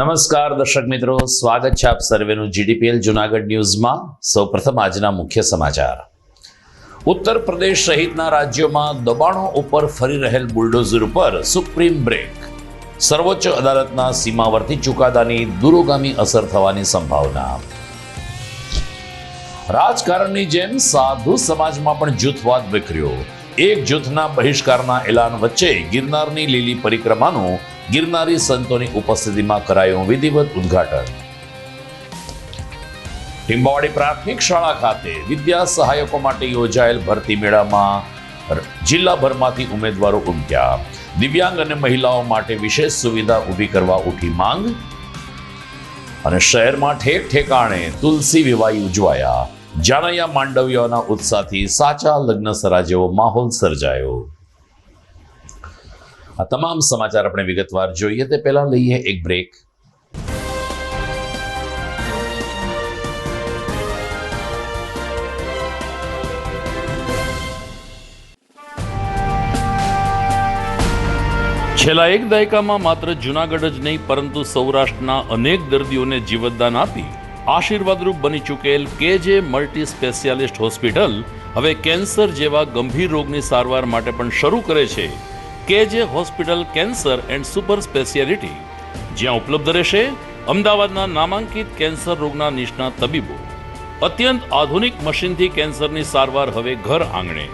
નમસ્કાર દર્શક મિત્રો, સ્વાગત છે આપ સર્વેનું જીડીપીએલ જૂનાગઢ ન્યૂઝમાં। સૌપ્રથમ આજના મુખ્ય સમાચાર। ઉત્તર પ્રદેશ સહિતના રાજ્યોમાં દબાણો ઉપર ફરી રહેલ બુલડોઝર ઉપર સુપ્રીમ બ્રેક। સર્વોચ્ચ અદાલતના સીમાવર્તી ચુકાદાની દૂરોગામી અસર થવાની સંભાવના। રાજકારણની જેમ સાધુ સમાજમાં પણ જૂથવાદ વિખર્યો। એક જૂથના બહિષ્કારના એલાન વચ્ચે ગિરનારની લીલી પરિક્રમાનું ગિરનારી સંતોની ઉપસ્થિતિમાં કરાયું વિધિવત ઉદ્ઘાટન। ટીમ્બાવાડી પ્રાથમિક શાળા ખાતે વિદ્યા સહાયકો માટે યોજાયેલ ભરતી મેળામાં જિલ્લાભરમાંથી ઉમેદવારો ઉમટ્યા। દિવ્યાંગ અને મહિલાઓ માટે વિશેષ સુવિધા ઊભી કરવા ઉઠી માંગ। અને શહેરમાં ઠેક ઠેકાણે તુલસી વિવાહ ઉજવાયા। જાનૈયા માંડવીઓના ઉત્સાહથી સાચા લગ્નસરા જેવો માહોલ સર્જાયો। આ તમામ સમાચાર આપણે વિગતવાર જોઈએ તે પહેલા લઈએ એક બ્રેક। છેલ્લા એક દાયકામાં માત્ર જૂનાગઢ જ નહીં પરંતુ સૌરાષ્ટ્રના અનેક દર્દીઓને જીવતદાન આપી આશીર્વાદરૂપ બની ચૂકેલ કેજે મલ્ટી સ્પેશિયાલિસ્ટ હોસ્પિટલ હવે કેન્સર જેવા ગંભીર રોગની સારવાર માટે પણ શરૂ કરે છે કેજે hospital cancer and super speciality, જ્યાં ઉપલબ્ધ રહેશે અમદાવાદના નામાંકિત કેન્સર રોગના નિષ્ણાત તબીબો। અત્યંત આધુનિક મશીનથી કેન્સરની સારવાર હવે ઘર આંગણે।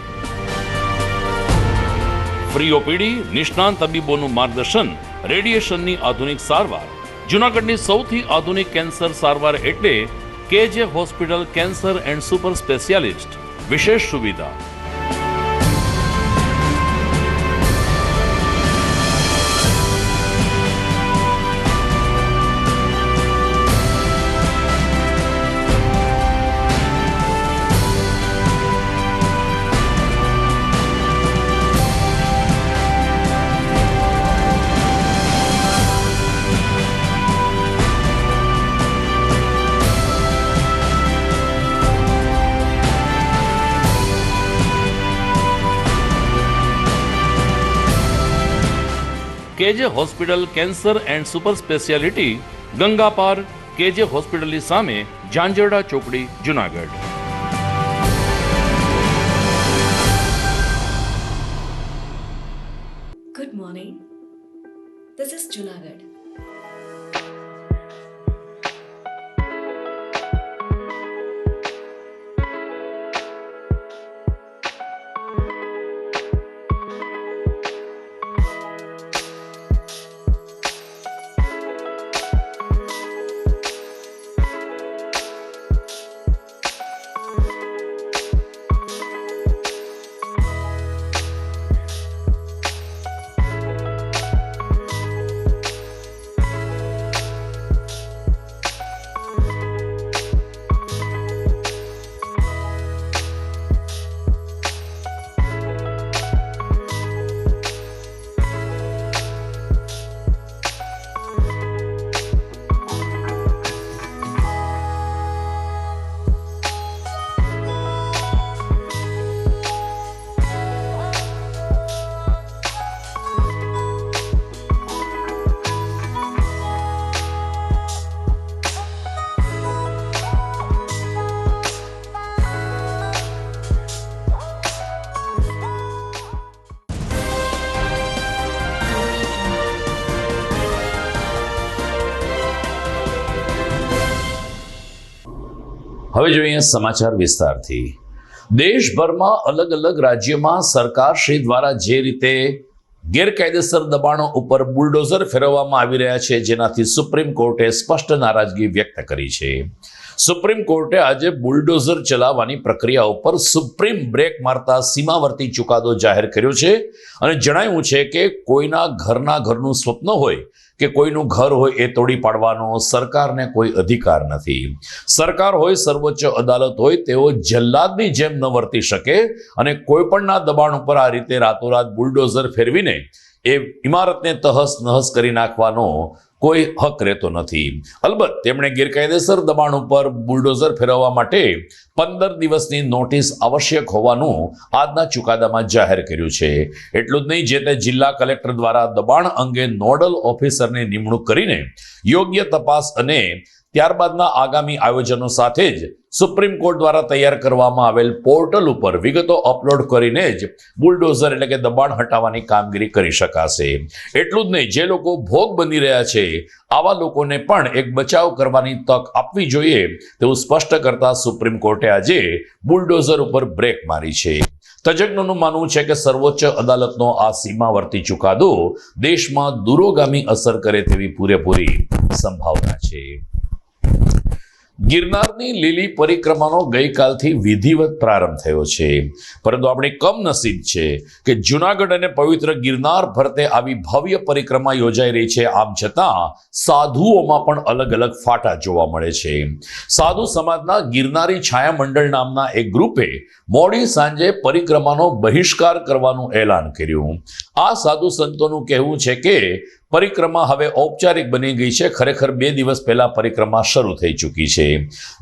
ફ્રી ઓપીડી, નિષ્ણાત તબીબોનું માર્ગદર્શન, રેડિયેશનની આધુનિક સારવાર। જૂનાગઢની સૌથી આધુનિક કેન્સર સારવાર એટલે કેજે hospital cancer and super specialist. વિશેષ સુવિધા કેજે hospital cancer and super speciality, Ganga પાર, કેજે હોસ્પિટલની સામે, ઝાંઝરડા ચોકડી, Junagadh. Good morning. This is Junagadh. હવે જોઈએ સમાચાર વિસ્તારથી। દેશભરમાં અલગ અલગ રાજ્યોમાં સરકારશ્રી દ્વારા જે રીતે ગેરકાયદેસર દબાણો ઉપર બુલડોઝર ફેરવવામાં આવી રહ્યા છે, જેનાથી સુપ્રીમ કોર્ટે સ્પષ્ટ નારાજગી વ્યક્ત કરી છે। સુપ્રીમ કોર્ટે આજે બુલડોઝર ચલાવવાની પ્રક્રિયા ઉપર સુપ્રીમ બ્રેક મારતા સીમાવર્તી ચુકાદો જાહેર કર્યો છે અને જણાવ્યું છે કે કોઈના ઘરનું સ્વપ્ન હોય કે કોઈનું ઘર હોય એ તોડી પાડવાનો સરકારને કોઈ અધિકાર નથી। સરકાર હોય, સર્વોચ્ચ અદાલત હોય, તેઓ જલ્લાદની જેમ ન વર્તી શકે અને કોઈ પણના દબાણ ઉપર આ રીતે રાતોરાત બુલડોઝર ફેરવીને એ ઇમારતને તહસ નહસ કરી નાખવાનો કોઈ હક રહેતો નથી. અલબત્ત તેમણે ગેરકાયદેસર દબાણ ઉપર બુલડોઝર ફેરવવા માટે 15 દિવસની નોટિસ આવશ્યક હોવાનું આજના ચુકાદામાં જાહેર કર્યું છે. એટલું જ નહીં, જે તે જિલ્લા કલેક્ટર દ્વારા દબાણ અંગે નોડલ ઓફિસરની નિમણૂક કરીને યોગ્ય તપાસ અને ત્યારબાદના આગામી આયોજનો સાથે જ સુપ્રીમ કોર્ટ દ્વારા તૈયાર કરવામાં આવેલ પોર્ટલ ઉપર વિગતો અપલોડ કરીને જ બુલડોઝર એટલે કે દબાણ હટાવવાની કામગીરી કરી શકાશે. એટલું જ નહીં, જે લોકો ભોગ બની રહ્યા છે આવા લોકોને પણ એક બચાવ કરવાની તક આપવી જોઈએ તેવું સ્પષ્ટ કરતા સુપ્રીમ કોર્ટે આજે બુલડોઝર ઉપર બ્રેક મારી છે. તજજ્ઞોનું માનવું છે કે સર્વોચ્ચ અદાલતનો આ સીમાવર્તી ચુકાદો દેશમાં દૂરોગામી અસર કરે તેવી પૂરેપૂરી સંભાવના છે. ગિરનારની લીલી પરિક્રમાનો ગઈકાલથી વિધિવત પ્રારંભ થયો છે, પરંતુ આપણી કમનસીબ છે કે જૂનાગઢ અને પવિત્ર ગિરનાર ફરતે આવી ભવ્ય પરિક્રમા યોજાઈ રહી છે. આમ છતાં સાધુઓમાં પણ અલગ અલગ ફાટા જોવા મળે છે. સાધુ સમાજના ગિરનારી છાયા મંડળ નામના એક ગ્રુપે મોડી સાંજે પરિક્રમાનો બહિષ્કાર કરવાનું એલાન કર્યું. આ સાધુ સંતોનું કહેવું છે કે પરિક્રમા હવે ઔપચારિક બની ગઈ છે. ખરેખર 2 દિવસ પહેલા પરિક્રમા શરૂ થઈ ચૂકી છે.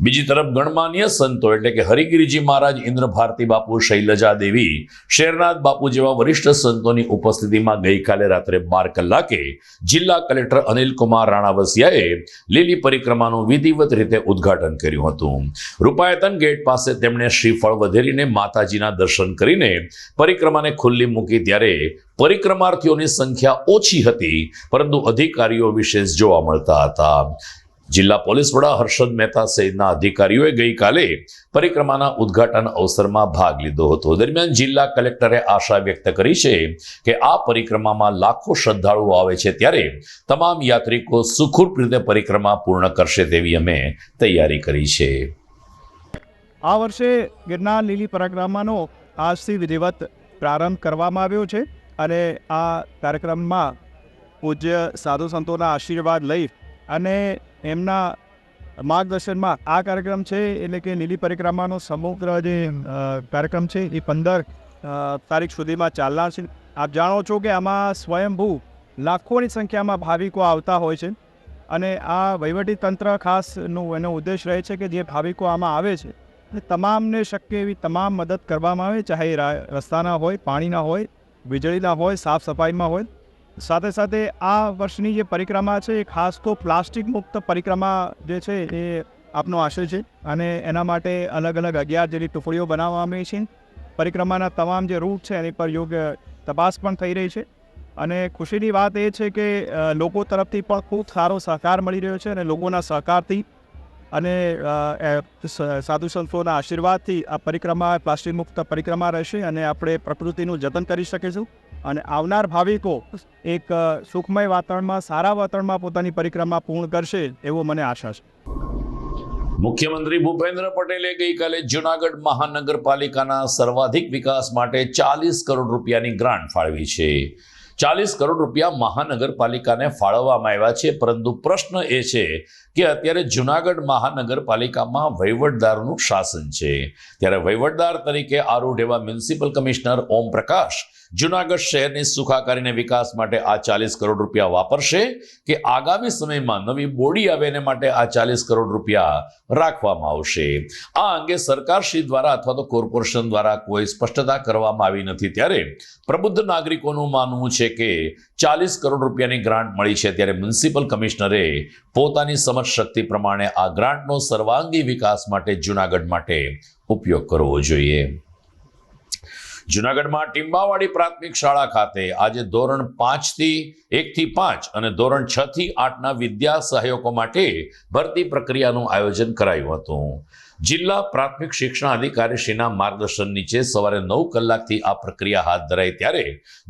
બીજી તરફ ગણમાન્ય સંતો એટલે કે હરિગીરીજી મહારાજ, ઇન્દ્ર ભારતી બાપુ, શૈલજા દેવી, શેરનાથ બાપુ જેવા વરિષ્ઠ સંતોની ઉપસ્થિતિમાં ગઈકાલે રાત્રે 12 કલાકે જિલ્લા કલેક્ટર અનિલકુમાર રાણાવસિયાએ લીલી પરિક્રમાનું વિધિવત રીતે ઉદ્ઘાટન કર્યું હતું. રૂપાયતન ગેટ પાસે તેમણે શ્રીફળ વધેરીને માતાજીના દર્શન કરીને પરિક્રમાને ખુલ્લી મૂકી. ત્યારે પરિક્રમાર્થીઓની સંખ્યા ઓછી હતી, પરંતુ અધિકારીઓ વિશેષ જોવા મળતા હતા. જિલ્લા પોલીસ વડા હર્ષદ મહેતા સહિતના અધિકારીઓએ ગઈકાલે પરિક્રમાના ઉદ્ઘાટન અવસરમાં ભાગ લીધો હતો. દરમિયાન જિલ્લા કલેક્ટરે આશા વ્યક્ત કરી છે કે આ પરિક્રમામાં લાખો શ્રદ્ધાળુઓ આવે છે, ત્યારે તમામ યાત્રિકો સુખરૂપ રીતે પરિક્રમા પૂર્ણ કરશે તેવી અમે તૈયારી કરી છે. આ વર્ષે ગિરનાર લીલી પરિક્રમાનો આજથી વિધિવત પ્રારંભ કરવામાં આવ્યો છે અને આ કાર્યક્રમમાં પૂજ્ય સાધુ સંતોના આશીર્વાદ લઈ અને એમના માર્ગદર્શનમાં આ કાર્યક્રમ છે, એટલે કે લીલી પરિક્રમાનો સમગ્ર જે કાર્યક્રમ છે એ 15 તારીખ સુધીમાં ચાલનાર છે. આપ જાણો છો કે આમાં સ્વયંભૂ લાખોની સંખ્યામાં ભાવિકો આવતા હોય છે અને આ વહીવટી તંત્ર ખાસનું એનો ઉદ્દેશ રહે છે કે જે ભાવિકો આમાં આવે છે તમામને શક્ય એવી તમામ મદદ કરવામાં આવે, ચાહે રસ્તાના હોય, પાણીના હોય, વીજળીના હોય, સાફ સફાઈમાં હોય. સાથે સાથે આ વર્ષની જે પરિક્રમા છે એ ખાસ તો પ્લાસ્ટિક મુક્ત પરિક્રમા જે છે એ આપનો આશય છે અને એના માટે અલગ અલગ 11 જેટલી ટુકડીઓ બનાવવામાં આવી છે. પરિક્રમાના તમામ જે રૂટ છે એની પર યોગ્ય તપાસ પણ થઈ રહી છે અને ખુશીની વાત એ છે કે લોકો તરફથી પણ ખૂબ સારો સહકાર મળી રહ્યો છે અને લોકોના સહકારથી અને સાધુ સંતોના આશીર્વાદથી આ પરિક્રમા પ્લાસ્ટિક મુક્ત પરિક્રમા રહેશે અને આપણે પ્રકૃતિનું જતન કરી શકીશું અને આવનાર ભાવિકો એક સુખમય વાતાવરણમાં, સારા વાતાવરણમાં પોતાની પરિક્રમા પૂર્ણ કરશે એવો મને આશા છે. મુખ્યમંત્રી ભૂપેન્દ્ર પટેલે ગઈકાલે જૂનાગઢ મહાનગરપાલિકાના સર્વાધિક વિકાસ માટે 40 કરોડ રૂપિયાની ગ્રાન્ટ ફાળવી છે. 40 કરોડ રૂપિયા મહાનગરપાલિકાને ફાળવવામાં આવ્યા છે, પરંતુ પ્રશ્ન એ છે કે અત્યારે જૂનાગઢ મહાનગરપાલિકામાં વહીવટદારનું શાસન છે. ત્યારે વહીવટદાર તરીકે આરૂઢ એવા મ્યુનિસિપલ કમિશનર ઓમ પ્રકાશ જૂનાગઢ શહેરની સુખાકારીને વિકાસ માટે આ 40 કરોડ રૂપિયા વાપરશે કે આગામી સમયમાં નવી બોડી આવે એને માટે આ 40 કરોડ રૂપિયા રાખવામાં આવશે. આ અંગે સરકારશ્રી દ્વારા અથવા તો કોર્પોરેશન દ્વારા કોઈ સ્પષ્ટતા કરવામાં આવી નથી. ત્યારે પ્રબુદ્ધ નાગરિકોનું માનવું છે કે 40 કરોડ રૂપિયાની ગ્રાન્ટ મળી છે, ત્યારે મ્યુનિસિપલ કમિશનરે પોતાની સમજ શક્તિ પ્રમાણે આ ગ્રાન્ટનો સર્વાંગી વિકાસ માટે જૂનાગઢ માટે ઉપયોગ કરવો જોઈએ. જૂનાગઢમાં ટીંબાવાડી પ્રાથમિક શાળા ખાતે આજે ધોરણ 1 થી 5 અને ધોરણ 6 થી 8ના વિદ્યા સહાયકો માટે ભરતી પ્રક્રિયાનું આયોજન કરાયું હતું. જિલ્લા પ્રાથમિક શિક્ષણ અધિકારીશ્રીના માર્ગદર્શન નીચે સવારે 9 કલાકથી આ પ્રક્રિયા હાથ ધરાઈ. ત્યારે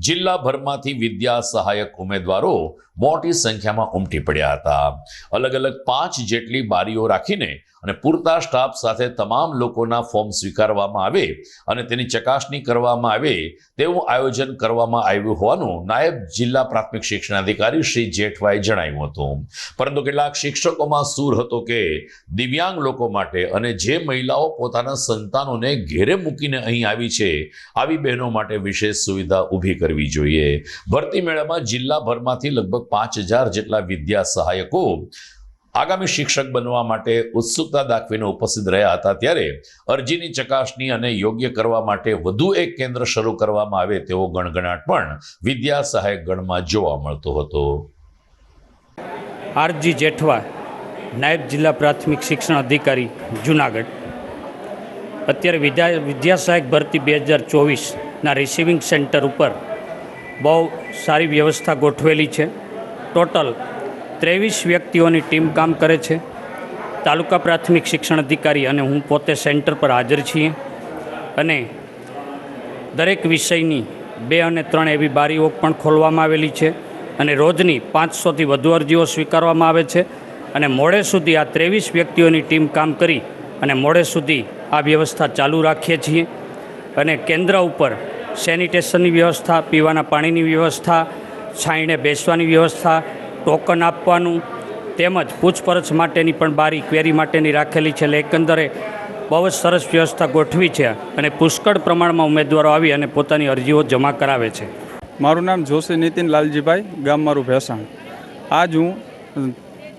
જિલ્લાભરમાંથી વિદ્યા સહાયક ઉમેદવારો મોટી સંખ્યામાં ઉમટી પડ્યા હતા. અલગ અલગ 5 જેટલી બારીઓ રાખીને અને પૂરતા સ્ટાફ સાથે તમામ લોકોના ફોર્મ સ્વીકારવામાં આવે અને તેની ચકાસણી કરવામાં આવે તેવું આયોજન કરવામાં આવ્યું હોવાનું નાયબ જિલ્લા પ્રાથમિક શિક્ષણાધિકારી શ્રી જેઠવાએ જણાવ્યું હતું. પરંતુ કેટલાક શિક્ષકોમાં સૂર હતો કે દિવ્યાંગ લોકો માટે અને જે મહિલાઓ પોતાના સંતાનોને ઘેરે મૂકીને અહીં આવી છે આવી બહેનો માટે વિશેષ સુવિધા ઊભી કરવી જોઈએ. ભરતી મેળામાં જિલ્લાભરમાંથી લગભગ 5,000 જેટલા વિદ્યા સહાયકો આગામી શિક્ષક બનવા માટે ઉત્સુકતા દાખવીને ઉપસ્થિત રહ્યા હતા. ત્યારે અરજીની ચકાસણી અને યોગ્ય કરવા માટે વધુ એક કેન્દ્ર શરૂ કરવામાં આવે તેવો ગણગણાટ પણ વિદ્યા સહાયક ગણમાં જોવા મળતો હતો. આરજી જેઠવા, નાયબ જિલ્લા પ્રાથમિક શિક્ષણ અધિકારી, જુનાગઢ. અત્યારે વિદ્યા સહાયક ભરતી 2024ના રિસીવિંગ સેન્ટર ઉપર બહુ સારી વ્યવસ્થા ગોઠવેલી છે. ટોટલ 23 વ્યક્તિઓની ટીમ કામ કરે છે. તાલુકા પ્રાથમિક શિક્ષણ અધિકારી અને હું પોતે સેન્ટર પર હાજર છીએ અને દરેક વિષયની 2 અને 3 એવી બારીઓ પણ ખોલવામાં આવેલી છે અને રોજની 500થી વધુ અરજીઓ સ્વીકારવામાં આવે છે અને મોડે સુધી આ 23 વ્યક્તિઓની ટીમ કામ કરી અને મોડે સુધી આ વ્યવસ્થા ચાલુ રાખીએ છીએ. અને કેન્દ્ર ઉપર સેનિટેશનની વ્યવસ્થા, પીવાના પાણીની વ્યવસ્થા, છાંયણે બેસવાની વ્યવસ્થા, ટોકન આપવાનું તેમજ પૂછપરછ માટેની પણ બારી ક્વેરી માટેની રાખેલી છે. એટલે એકંદરે બહુ જ સરસ વ્યવસ્થા ગોઠવી છે અને પુષ્કળ પ્રમાણમાં ઉમેદવારો આવી અને પોતાની અરજીઓ જમા કરાવે છે. મારું નામ જોશી નીતિન લાલજીભાઈ, ગામ મારું ભેસાણ. આજ હું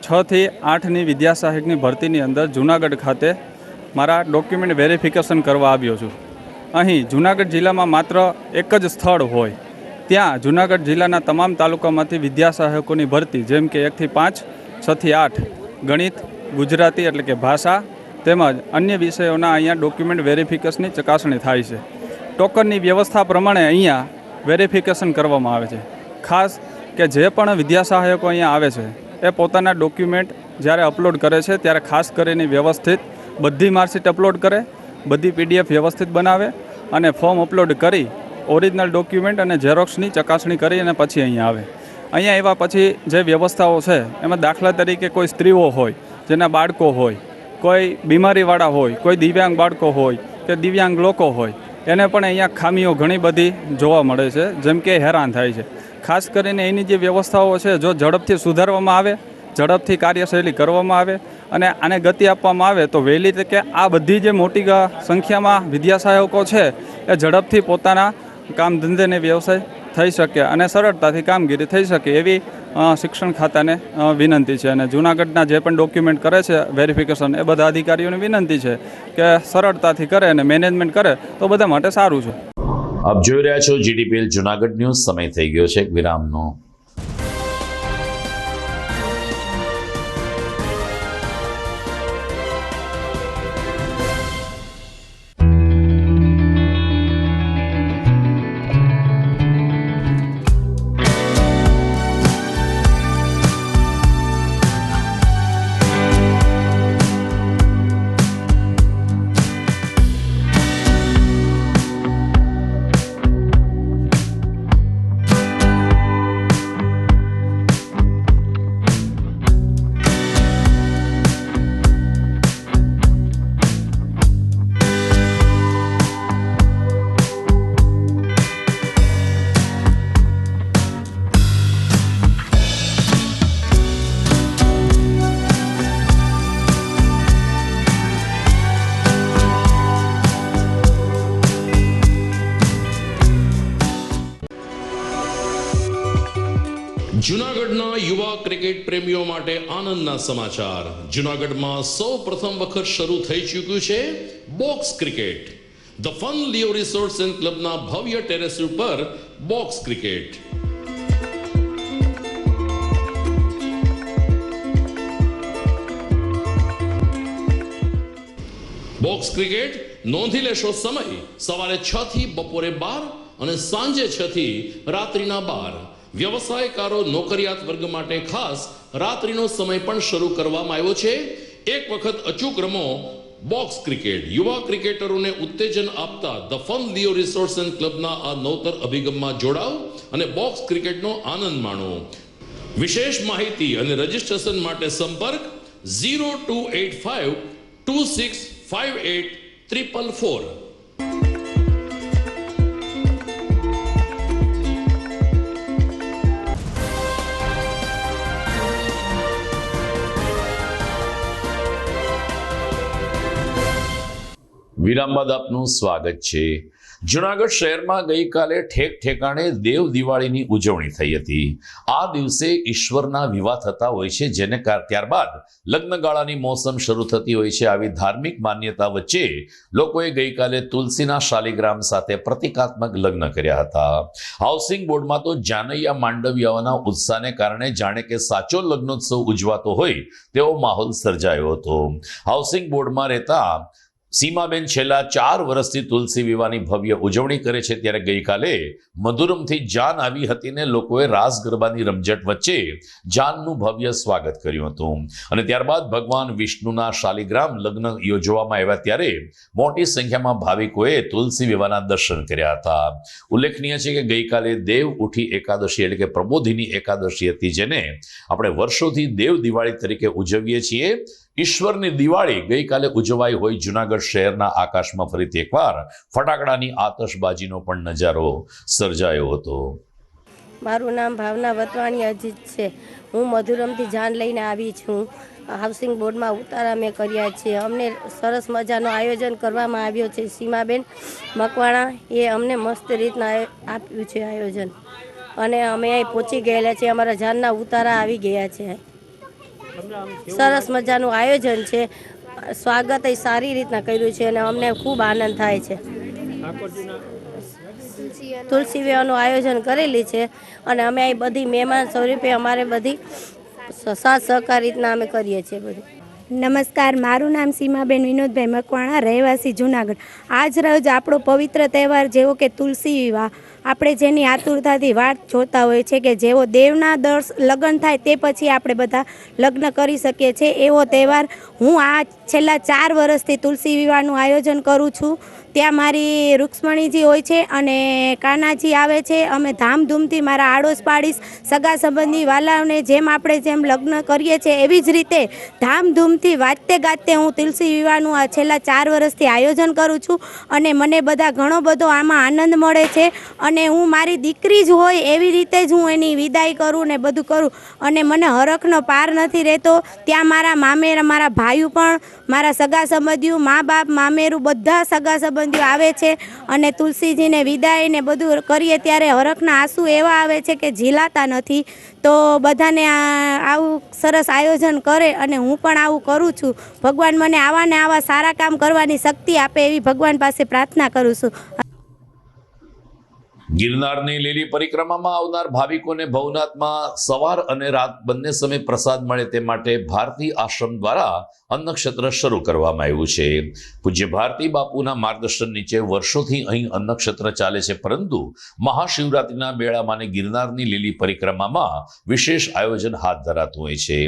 6 થી 8ની વિદ્યા સહાયકની ભરતીની અંદર જૂનાગઢ ખાતે મારા ડોક્યુમેન્ટ વેરિફિકેશન કરવા આવ્યો છું. અહીં જૂનાગઢ જિલ્લામાં માત્ર એક જ સ્થળ હોય ત્યાં જૂનાગઢ જિલ્લાના તમામ તાલુકામાંથી વિદ્યા સહાયકોની ભરતી, જેમ કે 1 થી 5, 6 થી 8 ગણિત, ગુજરાતી એટલે કે ભાષા તેમજ અન્ય વિષયોના અહીંયા ડોક્યુમેન્ટ વેરિફિકેશનની ચકાસણી થાય છે. ટોકનની વ્યવસ્થા પ્રમાણે અહીંયા વેરિફિકેશન કરવામાં આવે છે. ખાસ કે જે પણ વિદ્યા સહાયકો અહીંયા આવે છે એ પોતાના ડોક્યુમેન્ટ જ્યારે અપલોડ કરે છે ત્યારે ખાસ કરીને વ્યવસ્થિત બધી માર્કશીટ અપલોડ કરે, બધી PDF વ્યવસ્થિત બનાવે અને ફોર્મ અપલોડ કરી ઓરિજિનલ ડોક્યુમેન્ટ અને ઝેરોક્સની ચકાસણી કરી અને પછી અહીંયા આવે. અહીંયા એવા પછી જે વ્યવસ્થાઓ છે એમાં દાખલા તરીકે કોઈ સ્ત્રીઓ હોય, જેના બાળકો હોય, કોઈ બીમારીવાળા હોય, કોઈ દિવ્યાંગ બાળકો હોય કે દિવ્યાંગ લોકો હોય, એને પણ અહીંયા ખામીઓ ઘણી બધી જોવા મળે છે, જેમ કે હેરાન થાય છે. ખાસ કરીને એની જે વ્યવસ્થાઓ છે જો ઝડપથી સુધારવામાં આવે, ઝડપથી કાર્યશૈલી કરવામાં આવે અને આને ગતિ આપવામાં આવે તો વહેલી તકે આ બધી જે મોટી સંખ્યામાં વિદ્યા સહાયકો છે એ ઝડપથી પોતાના કામ ધંધેને વ્યવસાય થઈ શકે અને સરળતાથી કામગીરી થઈ શકે એવી શિક્ષણ ખાતાને વિનંતી છે. અને જૂનાગઢના જે પણ ડોક્યુમેન્ટ કરે છે વેરિફિકેશન એ બધા અધિકારીઓને વિનંતી છે કે સરળતાથી કરે અને મેનેજમેન્ટ કરે તો બધા માટે સારું છે. આપ જોઈ રહ્યા છો GTPL જુનાગઢ ન્યૂઝ. સમય થઈ ગયો છે એક વિરામનો. જૂનાગઢના યુવા ક્રિકેટ પ્રેમીઓ માટે આનંદના સમાચાર. જૂનાગઢમાં સૌ પ્રથમ વખત શરૂ થઈ ચૂક્યું છે box cricket. The fun Leo resorts and ક્લબના ભવ્ય ટેરેસ ઉપર બોક્સ ક્રિકેટ. બોક્સ ક્રિકેટ નોંધી લેશો સમય સવારે 6 થી બપોરે 12 અને સાંજે 6 થી રાત્રિના 12. વ્યવસાયકારો, નોકરિયાત વર્ગ માટે ખાસ રાત્રિનો સમય પણ શરૂ કરવામાં આવ્યો છે. એક વખત અચૂક રમો બોક્સ ક્રિકેટ. યુવા ક્રિકેટરોને ઉત્તેજન આપતા the fun Leo resorts and ક્લબના આ નવતર અભિગમમાં જોડાઓ અને બોક્સ ક્રિકેટનો આનંદ માણો. વિશેષ માહિતી અને રજીસ્ટ્રેશન માટે સંપર્ક 0285 265844. વિરામ બાદ આપનું સ્વાગત છે. જુનાગઢ શહેરમાં ગઈકાલે ઠેક ઠેકાણે દેવ દિવાળીની ઉજવણી થઈ હતી. આ દિવસે ઈશ્વરના વિવાહ થતા હોય છે, જેને ત્યારબાદ લગ્નગાળાની મોસમ શરૂ થતી હોય છે. આવી ધાર્મિક માન્યતા વચ્ચે લોકોએ ગઈકાલે તુલસીના શાલિગ્રામ સાથે પ્રતિકાત્મક લગ્ન કર્યા હતા. હાઉસિંગ બોર્ડમાં તો જાનૈયા માંડવિયાઓના ઉત્સાહને કારણે જાણે કે સાચો લગ્નોત્સવ ઉજવાતો હોય તેવો માહોલ સર્જાયો હતો. હાઉસિંગ બોર્ડમાં રહેતા સીમાબેન છેલ્લા 4 વર્ષથી તુલસી વિવાહની ભવ્ય ઉજવણી કરે છે, ત્યારે ગઈકાલે મધુરમથી જાન આવી હતી ને લોકોએ રાસ ગરબાની રમઝટ વચ્ચે જાનનું ભવ્ય સ્વાગત કર્યું હતું. અને ત્યારબાદ ભગવાન વિષ્ણુના શાલિગ્રામ લગ્ન યોજવામાં આવ્યા ત્યારે મોટી સંખ્યામાં ભાવિકોએ તુલસી વિવાહના દર્શન કર્યા હતા. ઉલ્લેખનીય છે કે ગઈકાલે દેવ ઉઠી એકાદશી એટલે કે પ્રબોધિની એકાદશી હતી, જેને આપણે વર્ષોથી દેવ દિવાળી તરીકે ઉજવીએ છીએ. ઈશ્વરની દિવાળી ગઈકાલે ઉજવાઈ હોય જુનાગઢ શહેરના આકાશમાં ફરીથી એકવાર ફટાકડાની આતશબાજીનો પણ નજારો સર્જાયો હતો. મારું નામ ભાવના વતવાણી અજીત છે. હું મધુરમથી જાન લઈને આવી છું. હાઉસિંગ બોર્ડમાં ઉતારા મેં કર્યા છે. અમને સરસ મજાનો આયોજન કરવામાં આવ્યો છે. સીમાબેન મકવાણા એ અમને મસ્ત રીતના આપ્યું છે આયોજન, અને અમે અહીં પહોંચી ગયેલા છીએ. અમારા જાનના ઉતારા આવી ગયા છે. સરસ મજાનું આયોજન છે. સ્વાગત એ સારી રીતના કર્યું છે અને અમને ખૂબ આનંદ થાય છે. તુલસી વિવાહનું આયોજન કરેલી છે અને અમે અહીં બધી મહેમાન સ્વરૂપે અમારે બધી સાથ સહકાર રીતના અમે કરીએ છીએ બધું. નમસ્કાર, મારું નામ સીમાબેન વિનોદભાઈ મકવાણા, રહેવાસી જુનાગઢ. આજ રોજ આપણો પવિત્ર તહેવાર જેવો કે તુલસી વિવાહ, આપણે જેની આતુરતાથી વાટ જોતા હોય છે કે જેવો દેવના લગ્ન થાય તે પછી આપણે બધા લગ્ન કરી શકીએ છીએ, એવો તહેવાર હું આ છેલ્લા 4 વર્ષથી તુલસી વિવાહનું આયોજન કરું છું. ત્યાં મારી રૂક્ષ્મણીજી હોય છે અને કાનાજી આવે છે. અમે ધામધૂમથી મારા આડોશ પાડીશ સગા સંબંધી વાલાઓને જેમ આપણે જેમ લગ્ન કરીએ છીએ એવી જ રીતે ધામધૂમથી વાજતે ગાજતે હું તુલસી વિવાહનું આ છેલ્લા 4 વર્ષથી આયોજન કરું છું અને મને બધા ઘણો બધો આમાં આનંદ મળે છે. અને હું મારી દીકરી જ હોય એવી રીતે જ હું એની વિદાય કરું ને બધું કરું, અને મને હરખનો પાર નથી રહેતો. ત્યાં મારા મામેરા, મારા ભાઈઓ પણ, મારા સગા સંબંધીઓ, મા બાપ, મામેરું બધા સગા સંબંધીઓ આવે છે અને તુલસીજીને વિદાય ને બધું કરીએ ત્યારે હરખના આંસુ એવા આવે છે કે ઝીલાતા નથી. તો બધાને આવું સરસ આયોજન કરે અને હું પણ આવું કરું છું. ભગવાન મને આવા ને આવા સારા કામ કરવાની શક્તિ આપે એવી ભગવાન પાસે પ્રાર્થના કરું છું. ગિરનારની લીલી પરિક્રમામાં આવનાર ભાવિકોને ભવનાથમાં સવાર અને રાત બંને સમય પ્રસાદ મળે તે માટે ભારતી આશ્રમ દ્વારા અન્નક્ષેત્ર શરૂ કરવામાં આવ્યું છે. પૂજ્ય ભારતી બાપુના માર્ગદર્શન નીચે વર્ષોથી અહીં અન્નક્ષેત્ર ચાલે છે, પરંતુ મહાશિવરાત્રિના મેળામાં ગિરનારની લીલી પરિક્રમામાં વિશેષ આયોજન હાથ ધરાતું હોય છે.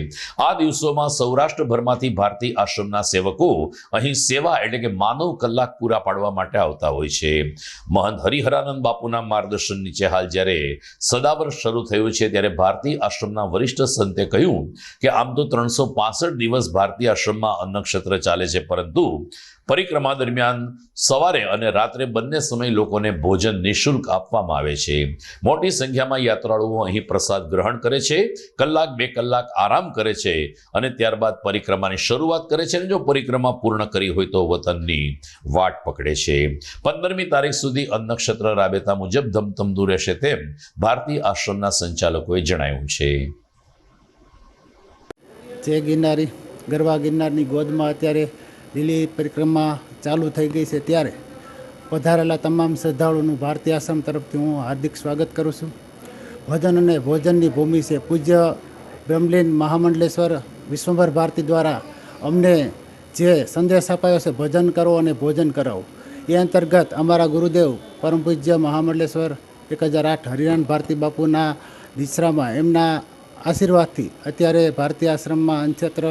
આ દિવસોમાં સૌરાષ્ટ્રભરમાંથી ભારતી આશ્રમના સેવકો અહીં સેવા એટલે કે માનવ કલાક પૂરા પાડવા માટે આવતા હોય છે. મહંત હરિહરાનંદ બાપુના માર્ગદર્શન નીચે હાલ જ્યારે સદાવર શરૂ થયું છે, ત્યારે ભારતી આશ્રમના વરિષ્ઠ સંતે કહ્યું કે આમ તો 365 દિવસ ભારતી આશ્રમમાં અન્નક્ષેત્ર ચાલે છે, પરંતુ પરિક્રમા દરમિયાન સવારે અને રાત્રે બંને સમય લોકોને ભોજન નિઃશુલ્ક આપવામાં આવે છે. મોટી સંખ્યામાં યાત્રાળુઓ અહીં પ્રસાદ ગ્રહણ કરે છે, 1-2 કલાક આરામ કરે છે અને ત્યારબાદ પરિક્રમાની શરૂઆત કરે છે. અને જો પરિક્રમા પૂર્ણ કરી હોય તો વતનની વાટ પકડે છે. 15મી તારીખ સુધી અન્નક્ષેત્ર રાબેતા મુજબ ધમધમતું રહેશે તેમ ભારતી આશ્રમના સંચાલકોએ જણાવ્યું છે. જય ગિરનારી, ગરવા ગિરનારની ગોદમાં અત્યારે લીલી પરિક્રમા ચાલુ થઈ ગઈ છે, ત્યારે પધારેલા તમામ શ્રદ્ધાળુઓનું ભારતી આશ્રમ તરફથી હું હાર્દિક સ્વાગત કરું છું. ભજન અને ભોજનની ભૂમિ છે. પૂજ્ય બ્રહ્મલીન મહામંડલેશ્વર વિશ્વભર ભારતી દ્વારા અમને જે સંદેશ અપાયો છે ભજન કરો અને ભોજન કરાવો, એ અંતર્ગત અમારા ગુરુદેવ પરમ પૂજ્ય મહામંડલેશ્વર 1008 હરિરાન ભારતી બાપુના દીસરામાં એમના આશીર્વાદથી અત્યારે ભારતી આશ્રમમાં અન્નક્ષેત્ર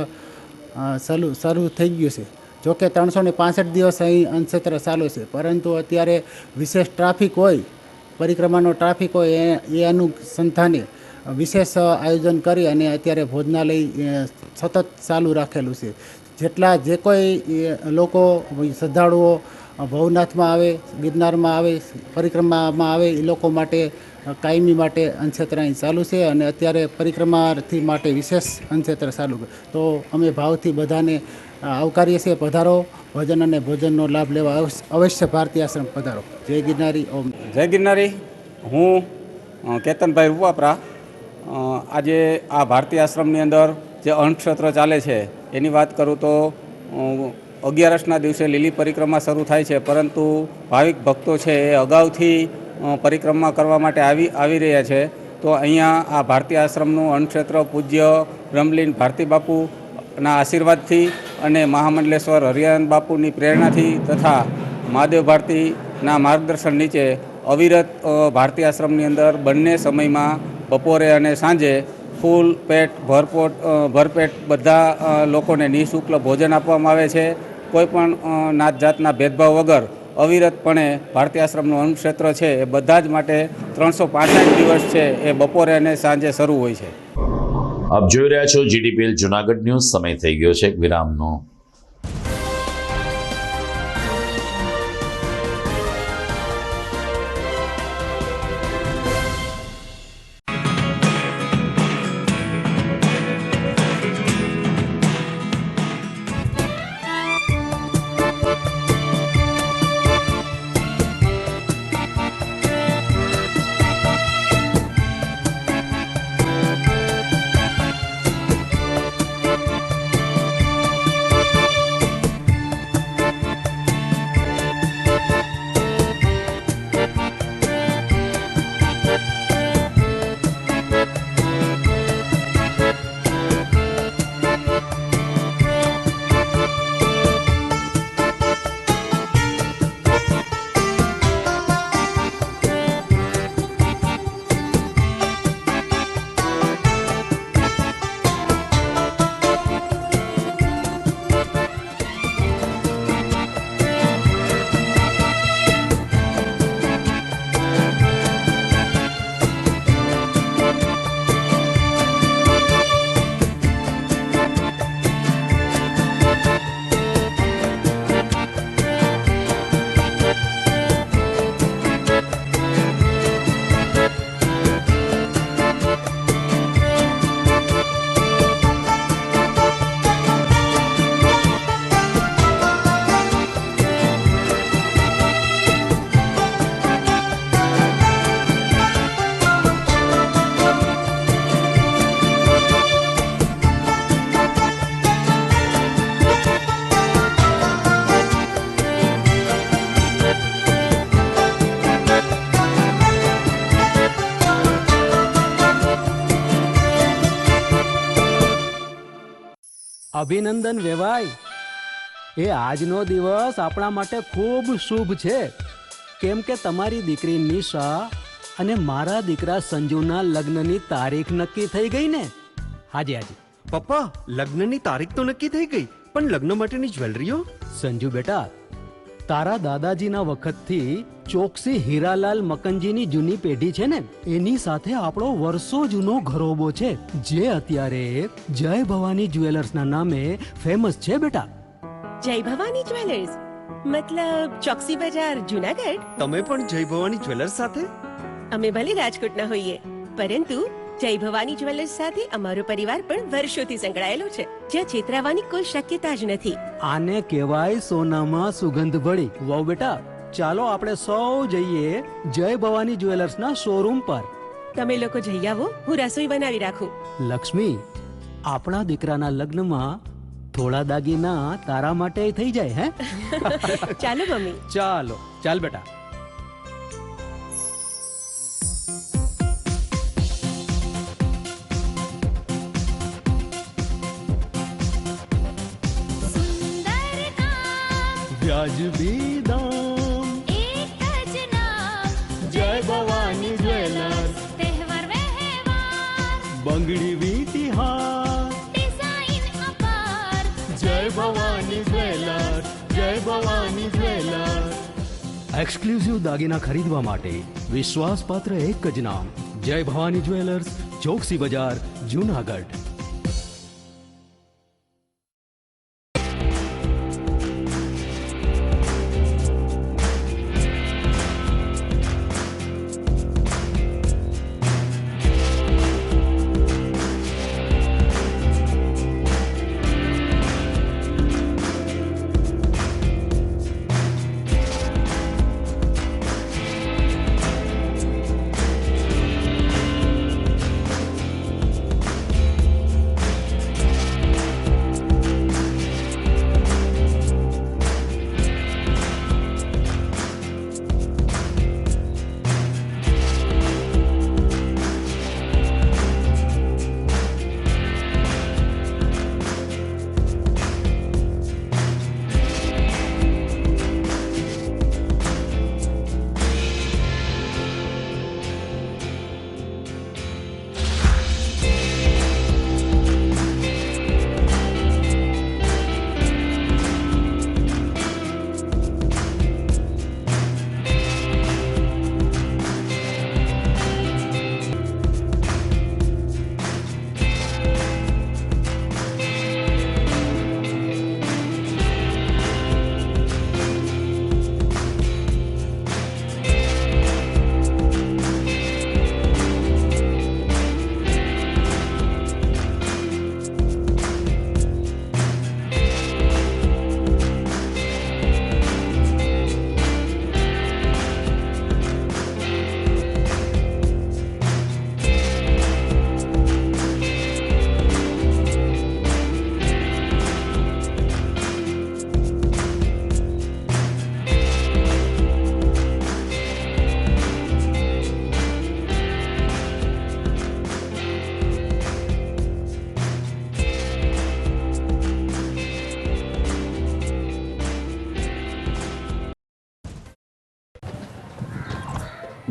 શરૂ થઈ ગયું છે. જોકે 365 દિવસ અહીં અન્નક્ષેત્ર ચાલુ છે, પરંતુ અત્યારે વિશેષ ટ્રાફિક હોય, પરિક્રમાનો ટ્રાફિક હોય એ અનુસંધાને વિશેષ આયોજન કરી અને અત્યારે ભોજનાલય સતત ચાલુ રાખેલું છે. જેટલા જે કોઈ લોકો શ્રદ્ધાળુઓ ભવનાથમાં આવે, ગિરનારમાં આવે, પરિક્રમામાં આવે એ લોકો માટે કાયમી માટે અન્નક્ષેત્ર અહીં ચાલુ છે અને અત્યારે પરિક્રમાથી માટે વિશેષ અન્નક્ષેત્ર ચાલુ છે. તો અમે ભાવથી બધાને આવકારીએ છીએ. પધારો, ભજન અને ભોજનનો લાભ લેવા અવશ્ય ભારતીય આશ્રમ પધારો. જય ગિરનારી. ઓમ જય ગિરનારી. હું કેતનભાઈ રૂપાપરા. આજે આ ભારતીય આશ્રમની અંદર જે અન્નક્ષેત્ર ચાલે છે એની વાત કરું તો 11ના દિવસે લીલી પરિક્રમા શરૂ થાય છે, પરંતુ ભાવિક ભક્તો છે એ અગાઉથી પરિક્રમા કરવા માટે આવી રહ્યા છે. તો અહીંયા આ ભારતીય આશ્રમનું અન્નક્ષેત્ર પૂજ્ય બ્રહ્મલીન ભારતી બાપુના આશીર્વાદથી અને મહામંડલેશ્વર હરિયાન બાપુની પ્રેરણાથી તથા મહાદેવ ભારતીના માર્ગદર્શન નીચે અવિરત ભારતીય આશ્રમની અંદર બંને સમયમાં બપોરે અને સાંજે ફૂલ પેટ ભરપેટ બધા લોકોને નિઃશુલ્ક ભોજન આપવામાં આવે છે. કોઈ પણ નાત જાતના ભેદભાવ વગર અવિરતપણે ભારતીય આશ્રમનું અન્નક્ષેત્ર છે એ બધા જ માટે 365 દિવસ છે એ બપોરે અને સાંજે શરૂ હોય છે. આપ જોઈ રહ્યા છો GTPL જુનાગઢ ન્યૂઝ. સમય થઈ ગયો છે વિરામનો. અભિનંદન વેવાય. એ આજનો દિવસ આપણા માટે ખૂબ શુભ છે, કેમ કે તમારી દીકરી નિશા અને મારા દીકરા સંજુના લગ્નની તારીખ નક્કી થઈ ગઈ ને. હાજી હાજી પપ્પા, લગ્નની તારીખ તો નક્કી થઈ ગઈ, પણ લગ્ન માટેની જ્વેલરીઓ? સંજુ બેટા, તારા દાદાજીના વખતથી ચોકસી હીરાલાલ મકનજીની જૂની પેઢી છે ને, એની સાથે આપણો વર્ષો જૂનો ઘરોબો છે, જે અત્યારે જય ભવાની જ્વેલર્સના નામે ફેમસ છે બેટા. જય ભવાની જ્વેલર્સ મતલબ ચોકસી બજાર જુનાગઢ? તમે પણ જય ભવાની જ્વેલર્સ સાથે? અમે ભલે રાજકોટના હોઈએ, પરંતુ જય ભવાની જ્વેલર્સ સાથે અમારો પરિવાર પણ વર્ષોથી સંકળાયેલો છે, જ્યાં છેતરાવાની કોઈ શક્યતા જ નથી. આને કહેવાય સોનામાં સુગંધ ભળી. વાવ બેટા, ચાલો આપણે સૌ જઈએ જય ભવાની જ્વેલર્સના શોરૂમ પર. તમે લોકો જઈ આવો, હું રસોઈ બનાવી રાખું. લક્ષ્મી, આપણા દીકરાના લગ્નમાં થોડા દાગીના તારા માટે થઈ જાય. હે ચાલો મમ્મી. ચાલો ચાલ બેટા. વ્યાજબી દામ, એક જ નામ, જય ભવાની જ્વેલર્સ. તહેવાર વ્યવહાર, બંગડી વીટી હાર, ડિઝાઇન અપાર, જય ભવાની જ્વેલર્સ, જય ભવાની જ્વેલર્સ. એક્સક્લુઝિવ દાગીના ખરીદવા માટે વિશ્વાસપાત્ર એક જ નામ, જય ભવાની જ્વેલર્સ, ચોકસી બજાર, જુનાગઢ.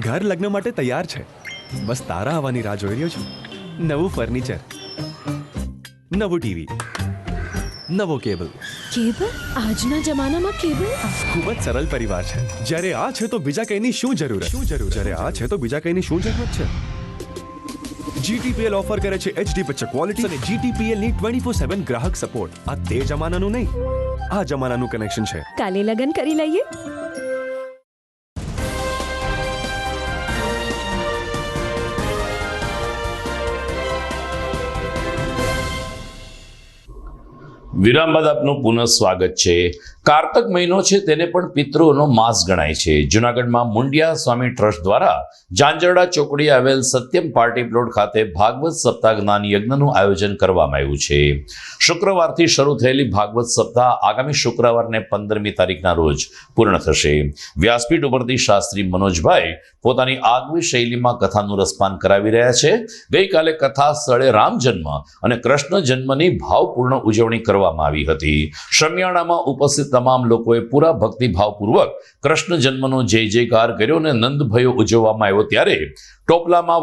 ઘર લગ્ન માટે તૈયાર છે. બસ તારા આવવાની રાહ જોઈ રહ્યો છું. નવું ફર્નિચર, નવું ટીવી, નવો કેબલ. કેબલ? આજના જમાનામાં કેબલ? ખૂબ જ સરળ પરિવાર છે. જ્યારે આ છે તો બીજા કઈની શું જરૂરત? જ્યારે આ છે તો બીજા કઈની શું જરૂરત છે? GTPL ઓફર કરે છે HD પિક્ચર ક્વોલિટી અને GTPL ની 24/7 ગ્રાહક સપોર્ટ. આ તે જમાનાનું નહીં, આ જમાનાનું કનેક્શન છે. કાલે લગન કરી લઈએ. વિરામ બાદ આપનું પુનઃ સ્વાગત છે. કારતક મહિનો છે તેને પણ પિતૃઓનો માસ ગણાય છે. જૂનાગઢમાં મુંડિયા સ્વામી ટ્રસ્ટ દ્વારા જાંજરડા ચોકડીએ આવેલ સત્યમ પાર્ટી પ્લોટ ખાતે ભાગવત સપ્તાહ જ્ઞાન યજ્ઞનું આયોજન કરવામાં આવ્યું છે. શુક્રવારથી શરૂ થયેલી ભાગવત સપ્તાહ આગામી શુક્રવારને 15મી તારીખના રોજ પૂર્ણ થશે. વ્યાસપીઠ ઉપરથી શાસ્ત્રી મનોજભાઈ પોતાની આગવી શૈલીમાં કથાનું રસપાન કરાવી રહ્યા છે. ગઈકાલે કથા સ્થળે રામ જન્મ અને કૃષ્ણ જન્મની ભાવપૂર્ણ ઉજવણી કરવામાં આવી હતી. શમિયાણામાં ઉપસ્થિત તમામ લોકોએ પૂરા ભક્તિભાવપૂર્વક કૃષ્ણ જન્મનો જય જયકાર કર્યો અને નંદભયો ઉજવવામાં આવ્યો. ત્યારે ટોપલામાં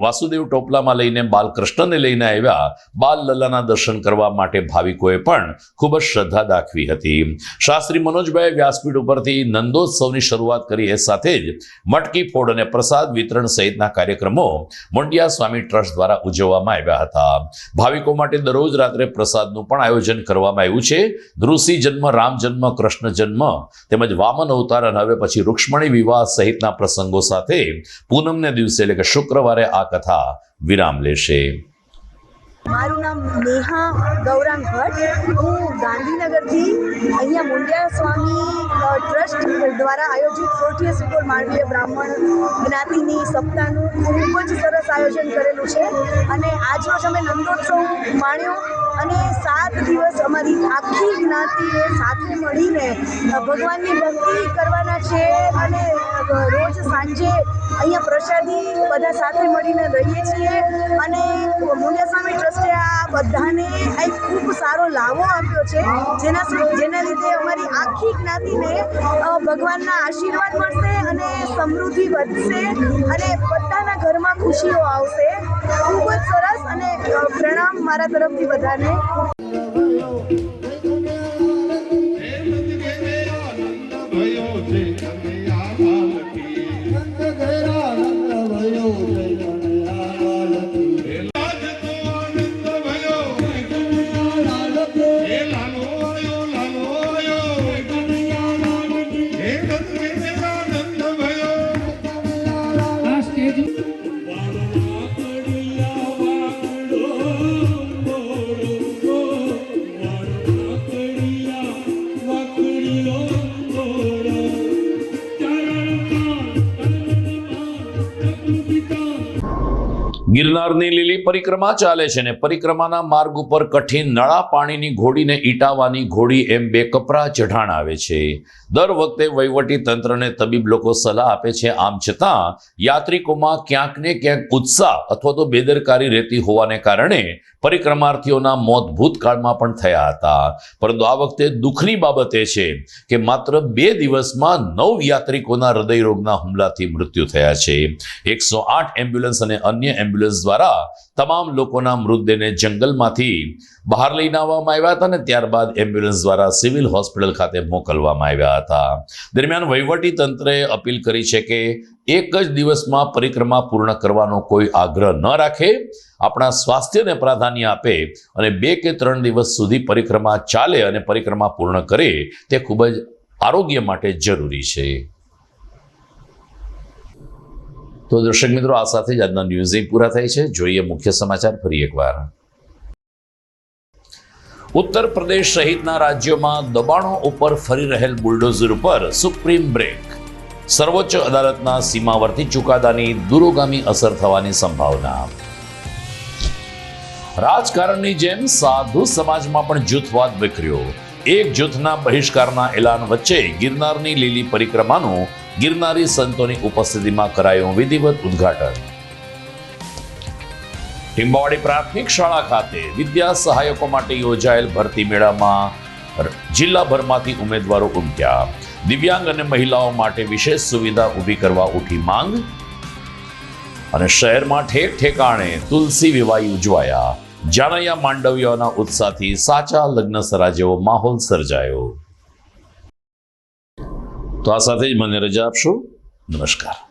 વાસુદેવ ટોપલામાં લઈને બાલકૃષ્ણને લઈને આવ્યા. બાલ લલ્લાના દર્શન કરવા માટે ભાવિકોએ પણ ખૂબ જ શ્રદ્ધા દાખવી હતી. શાસ્ત્રી મનોજભાઈ વ્યાસપીઠ ઉપરથી નંદોત્સવની શરૂઆત કરી. એ સાથે જ મટકી ફોડ અને પ્રસાદ વિતરણ સહિતના કાર્યક્રમો મુંડિયા સ્વામી ટ્રસ્ટ દ્વારા ઉજવવામાં આવ્યા હતા. ભાવિકો માટે દરરોજ રાત્રે પ્રસાદનું પણ આયોજન કરવામાં આવ્યું છે. ઋષિ જન્મ, રામ જન્મ, કૃષ્ણ જન્મ તેમજ વામન અવતાર અને હવે પછી રૂક્ષ્મણી વિવાહ સહિતના પ્રસંગો સાથે પૂનમને દિવસે એટલે કે શુક્રવારે આ કથા વિરામ લેશે. મારું નામ નેહા ગૌરાંગ ભટ્ટ. હું ગાંધીનગરથી અહીંયા મુંડિયા સ્વામી ટ્રસ્ટ દ્વારા આયોજિત 40 સુકોલ માળવીય બ્રાહ્મણ જ્ઞાતિની સપ્તાહનું ખૂબ જ સરસ આયોજન કરેલું છે અને આજરોજ અમે નંદોત્સવ માણ્યો અને 7 દિવસ અમારી આખી જ્ઞાતિએ સાથે મળીને ભગવાનની ભક્તિ કરવાના છે અને રોજ સાંજે અહીંયા પ્રસાદી બધા સાથે મળીને લઈએ છીએ અને મુંડિયા સ્વામી ટ્રસ્ટે આ બધાને એક ખૂબ સારો લાવો આપ્યો છે જેના લીધે અમારી આખી જ્ઞાતિને ભગવાનના આશીર્વાદ મળશે અને સમૃદ્ધિ વધશે અને બધાના ઘરમાં ખુશીઓ આવશે. ખૂબ જ સરસ અને પ્રણામ મારા તરફથી બધાને. ગિરનારની લીલી પરિક્રમા ચાલે છે ને પરિક્રમાના માર્ગ ઉપર કઠિન નળા પાણીની ઘોડીને ઈટાવાની ઘોડી એમ બે કપરા ચઢાણ આવે છે. દર વખતે વહીવટી તંત્રને તબીબ લોકો સલાહ આપે છે. આમ છતાં યાત્રિકોમાં ક્યાંક ને ક્યાંક ઉત્સાહ અથવા તો બેદરકારી રહેતી હોવાને કારણે પરિક્રમાર્થીઓના મોત ભૂતકાળમાં પણ થયા હતા. પરંતુ આ વખતે દુઃખની બાબત એ છે કે માત્ર 2 દિવસમાં 9 યાત્રિકોના હૃદયરોગના હુમલાથી મૃત્યુ થયા છે. 108 એમ્બ્યુલન્સ અને અન્ય એમ્બ્યુલન્સ દ્વારા તમામ લોકોના મૃતદેહને જંગલમાંથી બહાર લઈને આવવામાં આવ્યા હતા અને ત્યારબાદ એમ્બ્યુલન્સ દ્વારા સિવિલ હોસ્પિટલ ખાતે મોકલવામાં આવ્યા હતા. દરમિયાન વહીવટી તંત્રએ અપીલ કરી છે કે એક જ દિવસમાં પરિક્રમા પૂર્ણ કરવાનો કોઈ આગ્રહ ન રાખે, આપણા સ્વાસ્થ્યને પ્રાધાન્ય આપે અને 2 કે 3 દિવસ સુધી પરિક્રમા ચાલે અને પરિક્રમા પૂર્ણ કરે તે ખૂબ જ આરોગ્ય માટે જરૂરી છે. તો દર્શક મિત્રો, આ સાથે જ આજના ન્યૂઝ પૂરા થાય છે. જોઈએ મુખ્ય સમાચાર ફરી એકવાર. ઉત્તર પ્રદેશ સહિતના રાજ્યોમાં દબાણો ઉપર ફરી રહેલ બુલડોઝર ઉપર સુપ્રીમ બ્રેક. સર્વોચ્ચ અદાલતના સીમાવર્તી ચુકાદાની દૂરોગામી અસર થવાની સંભાવના. રાજકારણની જેમ સાધુ સમાજમાં પણ જૂથવાદ વિખર્યો. એક જૂથના બહિષ્કારના એલાન વચ્ચે ગિરનારની લીલી પરિક્રમાનું ગિરનારી સંતોની ઉપસ્થિતિમાં કરાયું વિધિવત ઉદ્ઘાટન. ટીમ્બાવાડી પ્રાથમિક શાળા ખાતે વિદ્યા સહાયકો માટે યોજાયેલ ભરતી મેળામાં જિલ્લાભરમાંથી ઉમેદવારો ઉમટ્યા. દિવ્યાંગ અને મહિલાઓ માટે વિશેષ સુવિધા ઊભી કરવા ઉઠી માંગ અને શહેરમાં ઠેક ઠેકાણે તુલસી વિવાહ ઉજવાયા. જાનૈયા માંડવીઓના ઉત્સાહથી સાચા લગ્નસરા જેવો માહોલ સર્જાયો. તો આ સાથે જ મને રજા આપશો. નમસ્કાર.